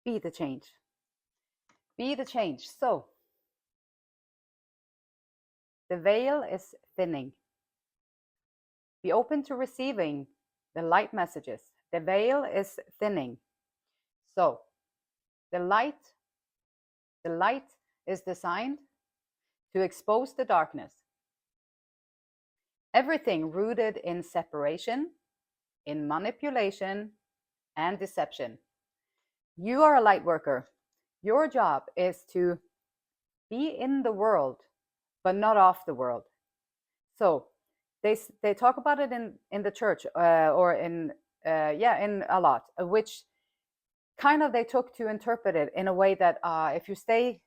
Be the change. Be the change. So the veil is thinning. Be open to receiving the light messages. The veil is thinning. So the light is designed to expose the darkness. Everything rooted in separation, in manipulation, and deception. You are a light worker. Your job is to be in the world, but not of the world. So they talk about it in the church or in a lot, which kind of they took to interpret it in a way that if you stay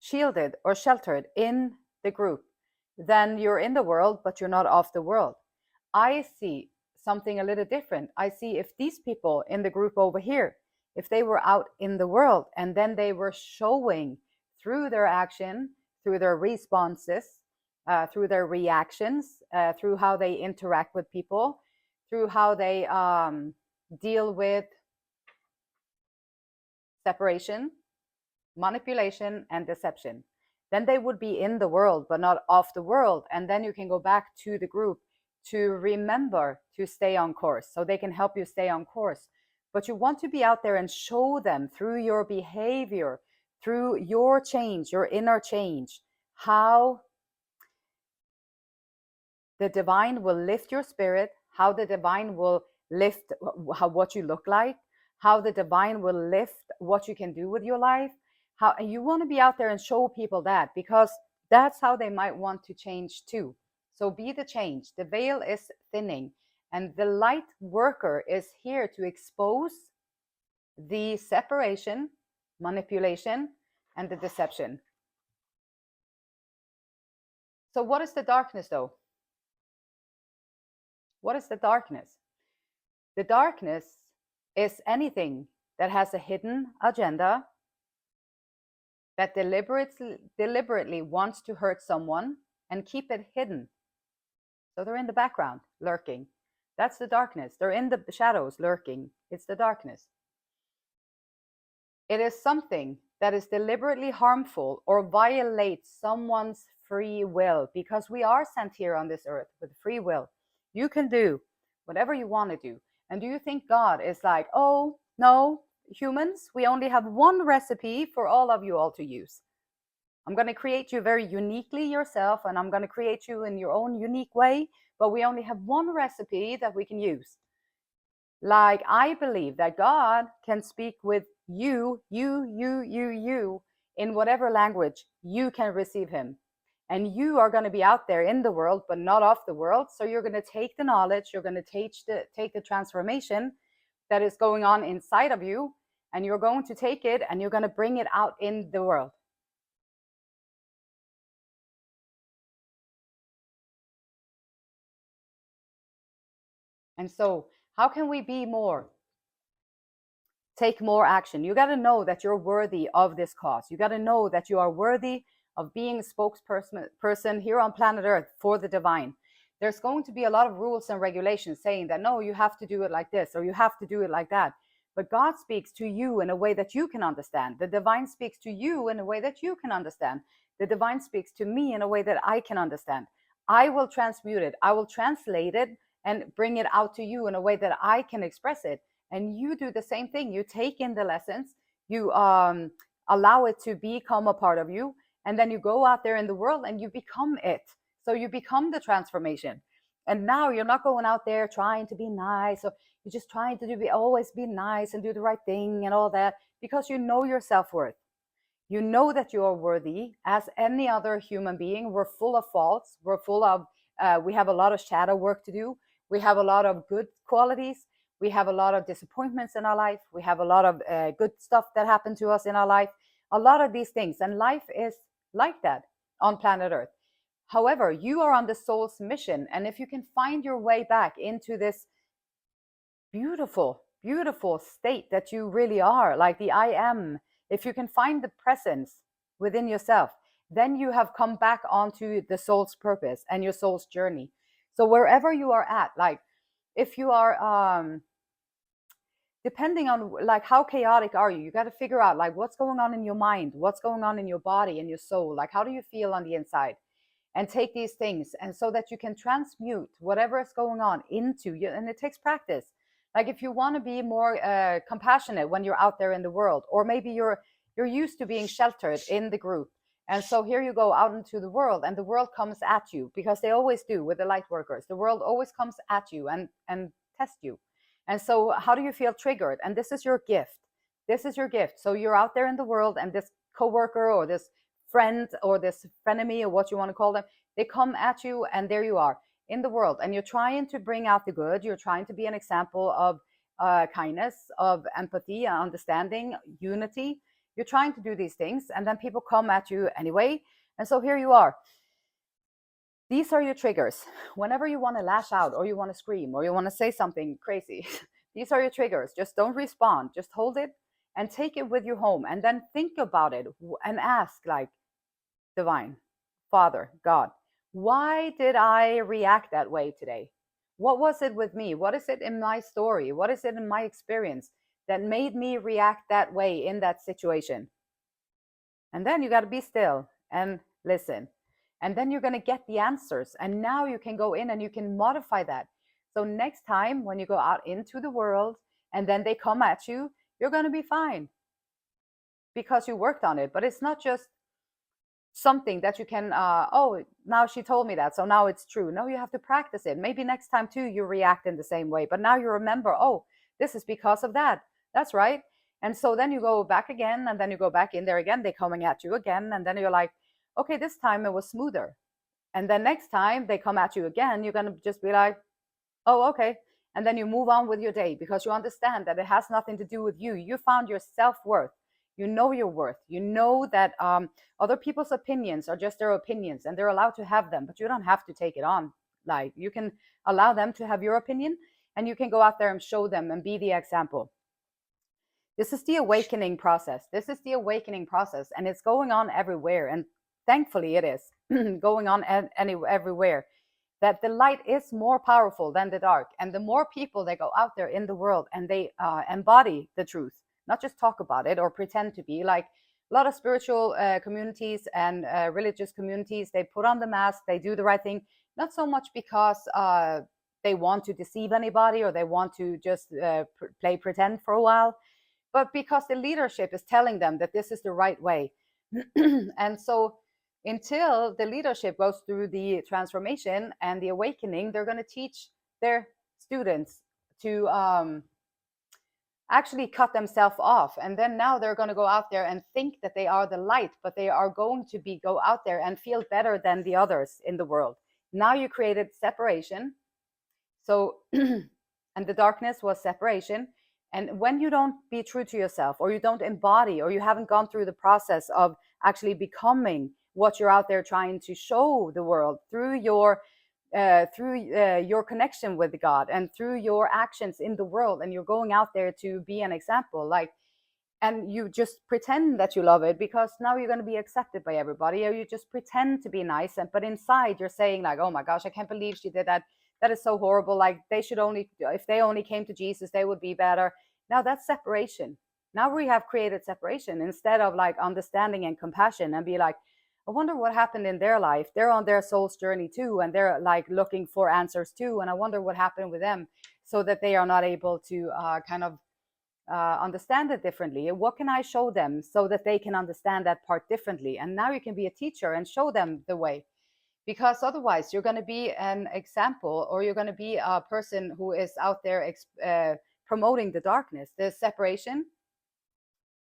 shielded or sheltered in the group, then you're in the world, but you're not of the world. I see something a little different. I see if these people in the group over here, if they were out in the world and then they were showing through their action, through their responses, through their reactions, through how they interact with people, through how they deal with separation, manipulation, and deception. Then they would be in the world, but not of the world. And then you can go back to the group to remember to stay on course, so they can help you stay on course. But you want to be out there and show them through your behavior, through your change, your inner change, how the divine will lift your spirit, how the divine will lift what you look like, how the divine will lift what you can do with your life. How you want to be out there and show people that, because that's how they might want to change too. So be the change. The veil is thinning, and the light worker is here to expose the separation, manipulation, and the deception. So what is the darkness though? What is the darkness? The darkness is anything that has a hidden agenda, that deliberately wants to hurt someone and keep it hidden. So they're in the background, lurking. That's the darkness. They're in the shadows, lurking. It's the darkness. It is something that is deliberately harmful or violates someone's free will, because we are sent here on this earth with free will. You can do whatever you want to do. And do you think God is like, oh, no, humans, we only have one recipe for all of you all to use. I'm going to create you very uniquely yourself, and I'm going to create you in your own unique way, but we only have one recipe that we can use. Like, I believe that God can speak with you in whatever language you can receive him. And you are going to be out there in the world, but not of the world. So you're going to take the knowledge, you're going to take the transformation that is going on inside of you, and you're going to take it and you're going to bring it out in the world. And so how can we be more? Take more action. You got to know that you're worthy of this cause. You got to know that you are worthy of being a spokesperson here on planet Earth for the divine. There's going to be a lot of rules and regulations saying that, no, you have to do it like this, or you have to do it like that. But God speaks to you in a way that you can understand. The divine speaks to you in a way that you can understand. The divine speaks to me in a way that I can understand. I will transmute it. I will translate it and bring it out to you in a way that I can express it. And you do the same thing. You take in the lessons, you allow it to become a part of you, and then you go out there in the world and you become it. So you become the transformation. And now you're not going out there trying to be nice, or you're just trying to always be nice and do the right thing and all that, because you know your self-worth. You know that you are worthy as any other human being. We're full of faults. We're full of, we have a lot of shadow work to do. We have a lot of good qualities. We have a lot of disappointments in our life. We have a lot of good stuff that happened to us in our life. A lot of these things. And life is like that on planet Earth. However, you are on the soul's mission. And if you can find your way back into this beautiful, beautiful state that you really are, like the I am, if you can find the presence within yourself, then you have come back onto the soul's purpose and your soul's journey. So wherever you are at, like if you are depending on like how chaotic are you got to figure out like what's going on in your mind, what's going on in your body and your soul, like how do you feel on the inside, and take these things, and so that you can transmute whatever is going on into you. And it takes practice. Like if you want to be more compassionate when you're out there in the world, or maybe you're used to being sheltered in the group, and so here you go out into the world, and the world comes at you, because they always do with the light workers. The world always comes at you and test you. And so how do you feel triggered? And this is your gift. This is your gift. So you're out there in the world, and this coworker or this friend or this frenemy or what you want to call them, they come at you, and there you are in the world, and you're trying to bring out the good. You're trying to be an example of kindness, of empathy, understanding, unity. You're trying to do these things, and then people come at you anyway. And so here you are. These are your triggers. Whenever you want to lash out, or you want to scream, or you want to say something crazy, these are your triggers. Just don't respond. Just hold it and take it with you home, and then think about it and ask, like, divine, Father, God, why did I react that way today? What was it with me? What is it in my story? What is it in my experience that made me react that way in that situation? And then you got to be still and listen. And then you're going to get the answers. And now you can go in and you can modify that. So next time when you go out into the world and then they come at you, you're going to be fine because you worked on it. But it's not just something that you can, oh, now she told me that, so now it's true. No, you have to practice it. Maybe next time too, you react in the same way. But now you remember, oh, this is because of that. That's right. And so then you go back again, and then you go back in there again. They're coming at you again. And then you're like, okay, this time it was smoother. And then next time they come at you again, you're going to just be like, oh, okay. And then you move on with your day, because you understand that it has nothing to do with you. You found your self-worth. You know your worth. You know that other people's opinions are just their opinions, and they're allowed to have them, but you don't have to take it on. Like, you can allow them to have your opinion, and you can go out there and show them and be the example. This is the awakening process. This is the awakening process, and it's going on everywhere. And thankfully it is going on everywhere. That the light is more powerful than the dark. And the more people that go out there in the world and they embody the truth, not just talk about it or pretend to be, like a lot of spiritual communities and religious communities, they put on the mask, they do the right thing, not so much because they want to deceive anybody or they want to just play pretend for a while, but because the leadership is telling them that this is the right way. And so until the leadership goes through the transformation and the awakening, they're going to teach their students to actually cut themselves off. And then now they're going to go out there and think that they are the light, but they are going to go out there and feel better than the others in the world. Now you created separation. So, and the darkness was separation. And when you don't be true to yourself, or you don't embody, or you haven't gone through the process of actually becoming what you're out there trying to show the world through your connection with God and through your actions in the world, and you're going out there to be an example, like, and you just pretend that you love it because now you're going to be accepted by everybody, or you just pretend to be nice, but inside you're saying like, oh my gosh, I can't believe she did that. That is so horrible. Like, they should only, if they only came to Jesus, they would be better. Now that's separation. Now we have created separation instead of like understanding and compassion, and be like, I wonder what happened in their life. They're on their soul's journey too, and they're like looking for answers too. And I wonder what happened with them, so that they are not able to kind of understand it differently. What can I show them so that they can understand that part differently? And now you can be a teacher and show them the way, because otherwise you're going to be an example, or you're going to be a person who is out there promoting the darkness, the separation,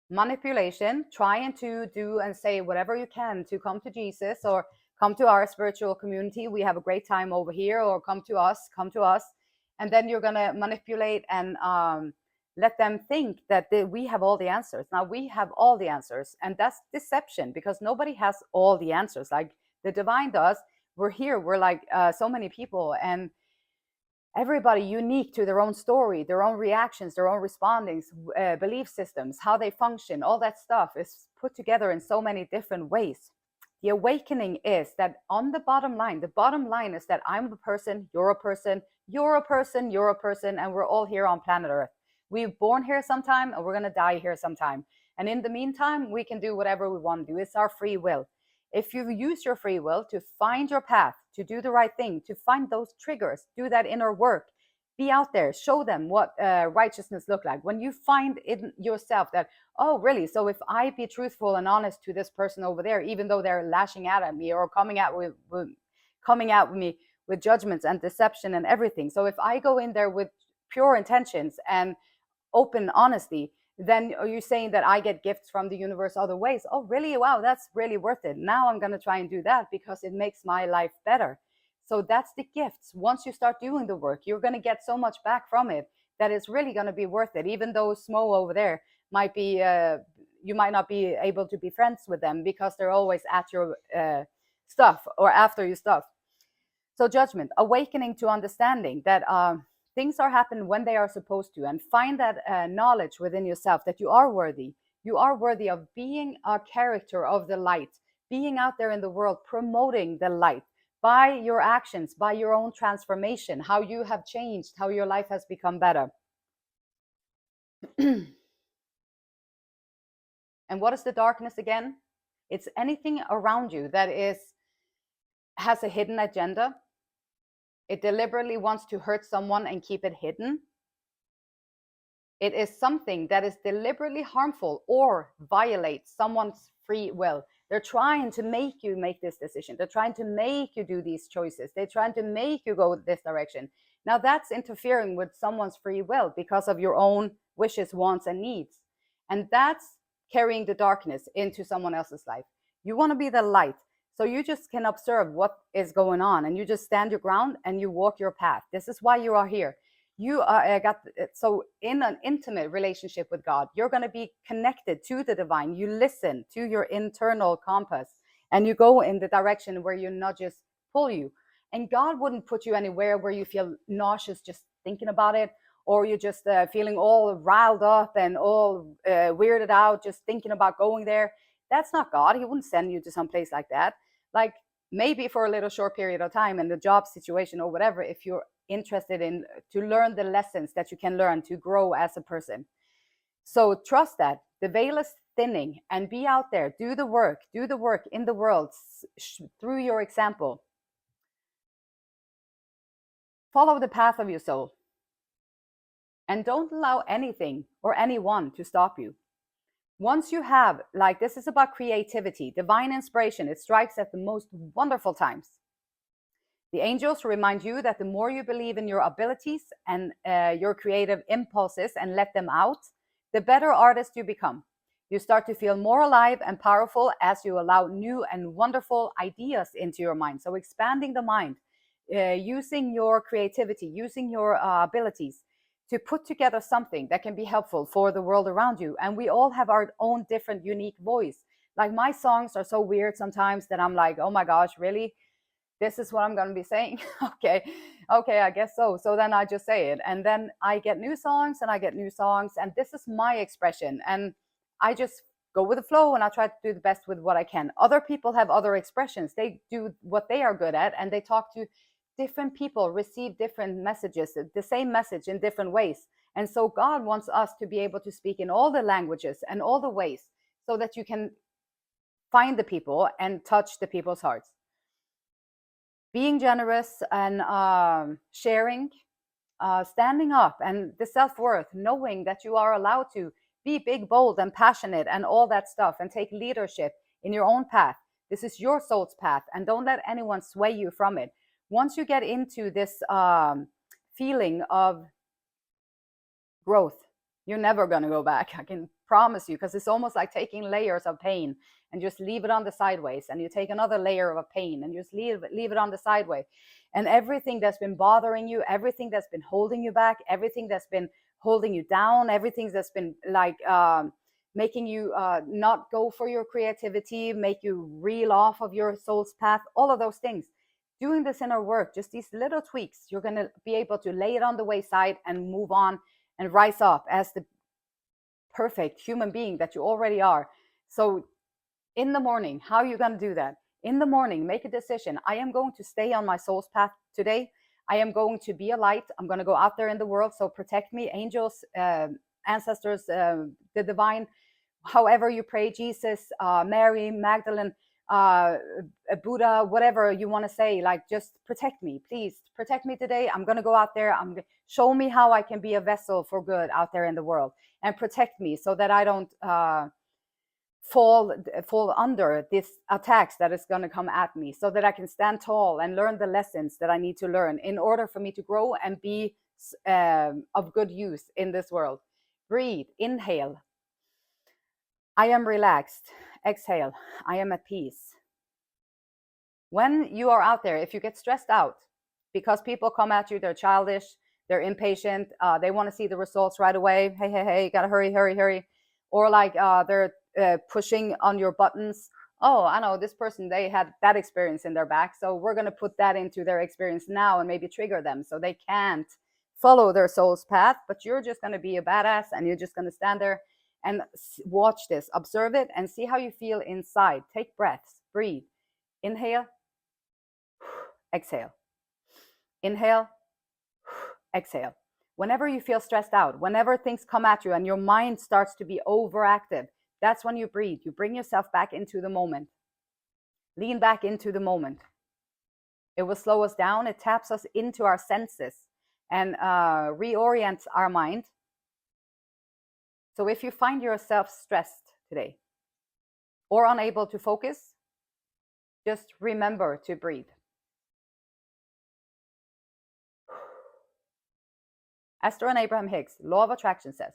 manipulation, trying to do and say whatever you can to come to Jesus, or come to our spiritual community. We have a great time over here, or come to us. And then you're going to manipulate and let them think that we have all the answers. Now we have all the answers, and that's deception, because nobody has all the answers. Like the divine does. We're here. We're like so many people, and everybody unique to their own story, their own reactions, their own respondings, belief systems, how they function. All that stuff is put together in so many different ways. The awakening is that on the bottom line is that I'm a person, you're a person, you're a person, you're a person, and we're all here on planet Earth. We're born here sometime and we're going to die here sometime. And in the meantime, we can do whatever we want to do. It's our free will. If you use your free will to find your path, to do the right thing, to find those triggers, do that inner work, be out there, show them what righteousness look like. When you find in yourself that, oh, really? So if I be truthful and honest to this person over there, even though they're lashing out at me or coming at me with judgments and deception and everything. So if I go in there with pure intentions and open honesty, then are you saying that I get gifts from the universe other ways? Oh, really? Wow, that's really worth it. Now I'm going to try and do that because it makes my life better. So that's the gifts. Once you start doing the work, you're going to get so much back from it that it's really going to be worth it. Even though Smo over there might be, you might not be able to be friends with them because they're always at your stuff or after your stuff. So judgment, awakening to understanding that things are happening when they are supposed to, and find that knowledge within yourself that you are worthy. You are worthy of being a character of the light, being out there in the world, promoting the light by your actions, by your own transformation, how you have changed, how your life has become better. And what is the darkness again? It's anything around you that has a hidden agenda. It deliberately wants to hurt someone and keep it hidden. It is something that is deliberately harmful or violates someone's free will. They're trying to make you make this decision. They're trying to make you do these choices. They're trying to make you go this direction. Now that's interfering with someone's free will because of your own wishes, wants, and needs. And that's carrying the darkness into someone else's life. You want to be the light. So you just can observe what is going on and you just stand your ground and you walk your path. This is why you are here. You are so in an intimate relationship with God, you're going to be connected to the divine. You listen to your internal compass and you go in the direction where your nudges pull you. And God wouldn't put you anywhere where you feel nauseous just thinking about it, or you're just feeling all riled up and all weirded out just thinking about going there. That's not God. He wouldn't send you to some place like that. Like maybe for a little short period of time in the job situation or whatever, if you're interested in to learn the lessons that you can learn to grow as a person. So trust that the veil is thinning and be out there, do the work in the world through your example. Follow the path of your soul and don't allow anything or anyone to stop you. Once you have, like, this is about creativity, divine inspiration, it strikes at the most wonderful times. The angels remind you that the more you believe in your abilities and your creative impulses and let them out, the better artist you become. You start to feel more alive and powerful as you allow new and wonderful ideas into your mind. So expanding the mind, using your creativity, using your abilities to put together something that can be helpful for the world around you. And we all have our own different, unique voice. Like my songs are so weird sometimes that I'm like, oh my gosh, really? This is what I'm going to be saying? Okay, I guess so. So then I just say it. And then I get new songs and I get new songs. And this is my expression. And I just go with the flow and I try to do the best with what I can. Other people have other expressions. They do what they are good at and they talk to different people, receive different messages, the same message in different ways. And so God wants us to be able to speak in all the languages and all the ways so that you can find the people and touch the people's hearts. Being generous and sharing, standing up, and the self-worth, knowing that you are allowed to be big, bold, and passionate and all that stuff and take leadership in your own path. This is your soul's path and don't let anyone sway you from it. Once you get into this feeling of growth, you're never going to go back. I can promise you, because it's almost like taking layers of pain and just leave it on the sideways, and you take another layer of pain and just leave it on the sideways, and everything that's been bothering you, everything that's been holding you back, everything that's been holding you down, everything that's been like making you not go for your creativity, make you reel off of your soul's path, all of those things. Doing this inner work, just these little tweaks, you're going to be able to lay it on the wayside and move on and rise up as the perfect human being that you already are. So in the morning, how are you going to do that? In the morning, make a decision. I am going to stay on my soul's path today. I am going to be a light. I'm going to go out there in the world. So protect me, angels, ancestors, the divine, however you pray, Jesus, Mary, Magdalene, Buddha, whatever you want to say, like, just protect me, please protect me today. I'm going to go out there. Show me how I can be a vessel for good out there in the world, and protect me so that I don't fall under this attacks that is going to come at me, so that I can stand tall and learn the lessons that I need to learn in order for me to grow and be of good use in this world. Breathe, inhale. I am relaxed. Exhale. I am at peace. When you are out there, if you get stressed out because people come at you, they're childish, they're impatient, they want to see the results right away. Hey, gotta hurry. Or like they're pushing on your buttons. Oh, I know this person, they had that experience in their back, so we're going to put that into their experience now and maybe trigger them so they can't follow their soul's path. But you're just going to be a badass, and you're just going to stand there and watch this, observe it, and see how you feel inside. Take breaths, breathe. Inhale, exhale. Inhale, exhale. Whenever you feel stressed out, whenever things come at you and your mind starts to be overactive, that's when you breathe. You bring yourself back into the moment. Lean back into the moment. It will slow us down. It taps us into our senses and reorients our mind. So if you find yourself stressed today or unable to focus, just remember to breathe. Esther and Abraham Hicks, Law of Attraction says,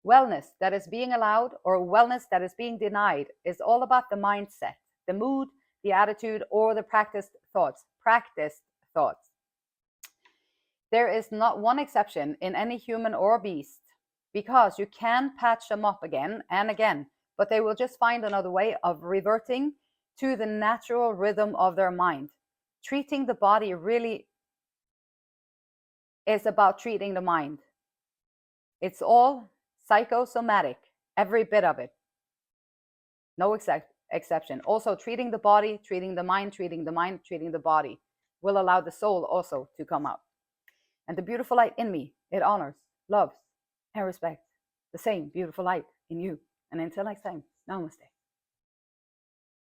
wellness that is being allowed or wellness that is being denied is all about the mindset, the mood, the attitude, or the practiced thoughts. There is not one exception in any human or beast, because you can patch them up again and again, but they will just find another way of reverting to the natural rhythm of their mind. Treating the body really is about treating the mind. It's all psychosomatic, every bit of it. No exception. Also, treating the body, treating the mind, treating the body will allow the soul also to come out. And the beautiful light in me, it honors, loves, and respects the same beautiful light in you. And until next time, namaste.